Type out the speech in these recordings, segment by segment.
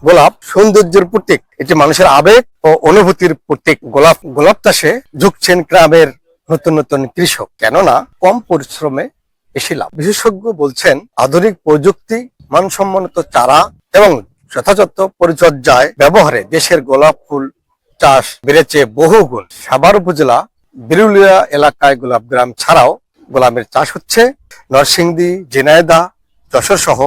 গোলাপ সৌন্দর্যের প্রতীক, এটি মানুষের আবেগ ও অনুভূতির প্রতীক। গোলাপ চাষে ঝুঁকছেন গ্রামের নতুন নতুন কৃষক, কেননা কম পরিশ্রমে বেশি লাভ। বিশেষজ্ঞ বলছেন আধুনিক প্রযুক্তি, মানসম্মত চারা এবং যথাযথ পরিচর্যায় ব্যবহারে দেশের গোলাপ ফুল চাষ বেড়েছে বহুগুণ। সাভার উপজেলা বিরুলিয়া এলাকায় গোলাপ গ্রাম ছাড়াও গোলাপের চাষ হচ্ছে নরসিংদী, ঝিনাইদহ, যশোর সহ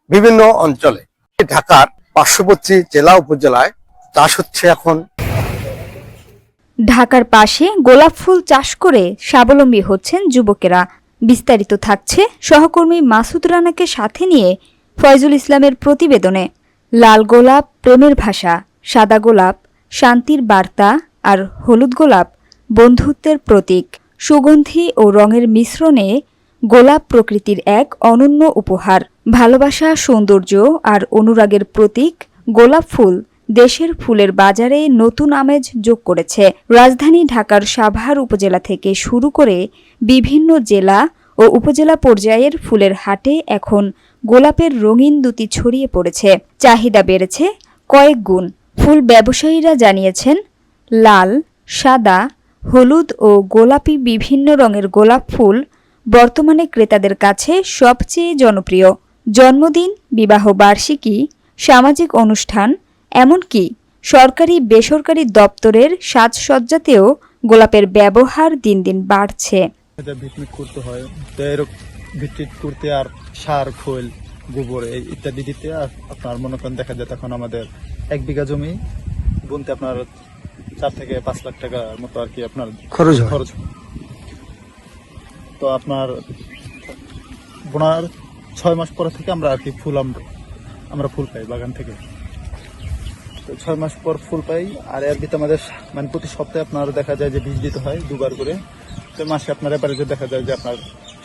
বিভিন্ন অঞ্চলে। ঢাকার পার্শ্ববর্তী জেলা উপজেলায় চাষ হচ্ছে এখন। ঢাকার পাশে গোলাপ ফুল চাষ করে স্বাবলম্বী হচ্ছেন যুবকেরা। বিস্তারিত থাকছে সহকর্মী মাসুদ রানাকে সাথে নিয়ে ফয়জুল ইসলামের প্রতিবেদনে। লাল গোলাপ প্রেমের ভাষা, সাদা গোলাপ শান্তির বার্তা, আর হলুদ গোলাপ বন্ধুত্বের প্রতীক। সুগন্ধি ও রঙের মিশ্রণে গোলাপ প্রকৃতির এক অনন্য উপহার। ভালোবাসা, সৌন্দর্য আর অনুরাগের প্রতীক গোলাপ ফুল দেশের ফুলের বাজারে নতুন আমেজ যোগ করেছে। রাজধানী ঢাকার সাভার উপজেলা থেকে শুরু করে বিভিন্ন জেলা ও উপজেলা পর্যায়ের ফুলের হাটে এখন গোলাপের রঙিন দুটি ছড়িয়ে পড়েছে। চাহিদা বেড়েছে কয়েক গুণ। ফুল ব্যবসায়ীরা জানিয়েছেন, লাল, সাদা, হলুদ ও গোলাপি বিভিন্ন রঙের গোলাপ ফুল বর্তমানে ক্রেতাদের কাছে সবচেয়ে জনপ্রিয়। জন্মদিন, বিবাহ বার্ষিকী, সামাজিক অনুষ্ঠান, এমনকি সরকারি বেসরকারি দপ্তরের সাজসজ্জাতেও গোলাপের ব্যবহার দিন দিন বাড়ছে। করতে হয় তো এরকম ভিত্তিক করতে আর সার, খোল, গোবর ইত্যাদি দিতে আর আপনার মনে করেন দেখা যায় তখন আমাদের 1 বিঘা জমি বুনতে আপনার 4 থেকে 5 লাখ টাকার মতো আর কি আপনার খরচ। তো আপনার বোনার 6 মাস পরে থেকে আমরা আর কি ফুল আমরা ফুল পাই বাগান থেকে। তো 6 মাস পর ফুল পাই। আর এর ভিতরে আমাদের মানে প্রতি সপ্তাহে আপনার দেখা যায় যে বীজ দিতে হয় 2 বার করে। তো মাসে আপনার এবারে যে দেখা যায় যে আপনার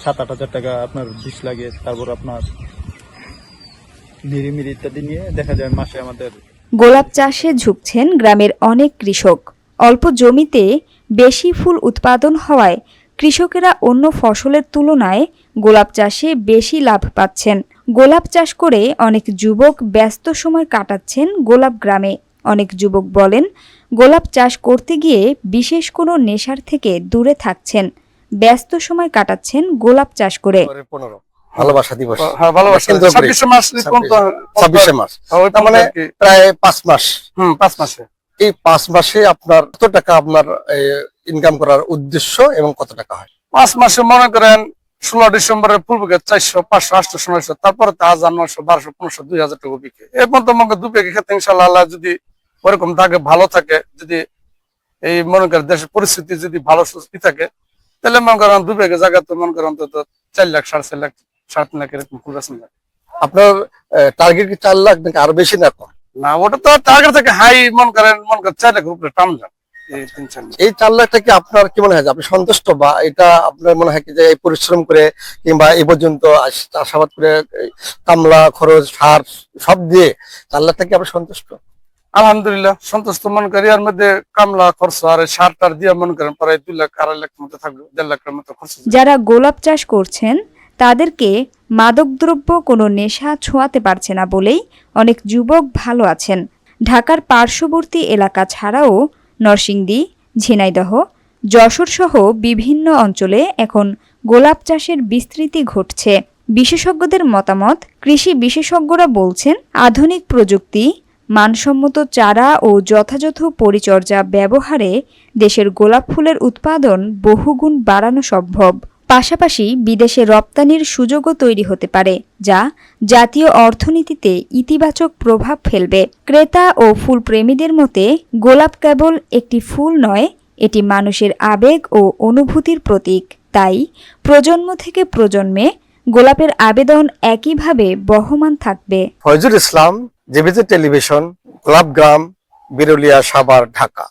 7-8 হাজার টাকা আপনার বীজ লাগে। তারপর আপনার মিরি ইত্যাদি নিয়ে দেখা যায় মাসে আমাদের। গোলাপ চাষে ঝুঁকছেন গ্রামের অনেক কৃষক। অল্প জমিতে বেশি ফুল উৎপাদন হওয়ায় কৃষকেরা অন্য ফসলের তুলনায় গোলাপ চাষে বেশি লাভ পাচ্ছেন। গোলাপ চাষ করে অনেক যুবক ব্যস্ত সময় কাটাচ্ছেন গোলাপ গ্রামে। অনেক যুবক বলেন, গোলাপ চাষ করতে গিয়ে বিশেষ কোনো নেশার থেকে দূরে থাকছেন, ব্যস্ত সময় কাটাচ্ছেন গোলাপ চাষ করে। ভালোবাসা দিবস, হ্যাঁ, ভালোবাসা 26 মাস, 26 মাস, তার মানে প্রায় 5 মাস। 5 মাসে। এই 5 মাসে আপনার কত টাকা আপনার ইনকাম করার উদ্দেশ্য এবং কত টাকা হয়? 5 মাসে মনে করেন 16 ডিসেম্বরের পূর্বে 400, 500, 800, 900, তারপরে 1000, 900, 1200, 1500, 2000 টাকা বিকে। এরপর তো মনে 2 বিঘা খেতে ইনশাআল্লাহ আল্লাহ যদি ওরকম থাকে, ভালো থাকে, যদি এই মনে করেন দেশের পরিস্থিতি যদি ভালো সুস্থ থাকে, তাহলে মনে করেন 2 বিঘা জায়গা তো মনে করেন অন্তত 4 লাখ, 4.5 লাখ, 7 লাখ এরকম ফুল গাছ। আপনার টার্গেট কি 4 লাখ নাকি আরো বেশি না কম? না, ওটা তো টার্গেট থেকে হাই মনে করেন 4 লাখের উপরে টান যান। এই 4 লাখ টাকা আপনার কি মনে হয় আপনি সন্তুষ্ট, বা এটা আপনার মনে হয় কি যে এই পরিশ্রম করে কিংবা এই পর্যন্ত চাষাবাদ করে কামলা খরচ, সার সব দিয়ে 4 লাখ টাকা আপনি সন্তুষ্ট? আলহামদুলিল্লাহ সন্তুষ্ট মনে করি। এর মধ্যে কামলা খরচ আর সার টার দিয়ে মনে করেন প্রায় 2 লাখ, 2.5 লাখ মতো থাকবে, 1.5 লাখের মতো খরচ। যারা গোলাপ চাষ করছেন তাদেরকে মাদকদ্রব্য কোনো নেশা ছোঁয়াতে পারছে না বলেই অনেক যুবক ভালো আছেন। ঢাকার পার্শ্ববর্তী এলাকা ছাড়াও নরসিংদী, ঝিনাইদহ, যশোর সহ বিভিন্ন অঞ্চলে এখন গোলাপ চাষের বিস্তৃতি ঘটছে। বিশেষজ্ঞদের মতামত, কৃষি বিশেষজ্ঞরা বলছেন, আধুনিক প্রযুক্তি, মানসম্মত চারা ও যথাযথ পরিচর্যা ব্যবহারে দেশের গোলাপ ফুলের উৎপাদন বহুগুণ বাড়ানো সম্ভব। পাশাপাশি বিদেশে রপ্তানির সুযোগও তৈরি হতে পারে, যা জাতীয় অর্থনীতিতে ইতিবাচক প্রভাব ফেলবে। ক্রেতা ও ফুলপ্রেমীদের মতে গোলাপ কেবল একটি ফুল নয়, এটি মানুষের আবেগ ও অনুভূতির প্রতীক। তাই প্রজন্ম থেকে প্রজন্মে গোলাপের আবেদন একইভাবে বহমান থাকবে। ফয়জুল ইসলাম, জেবিজি টেলিভিশন, গোলাপ গ্রাম, বিরুলিয়া, সাভার, ঢাকা।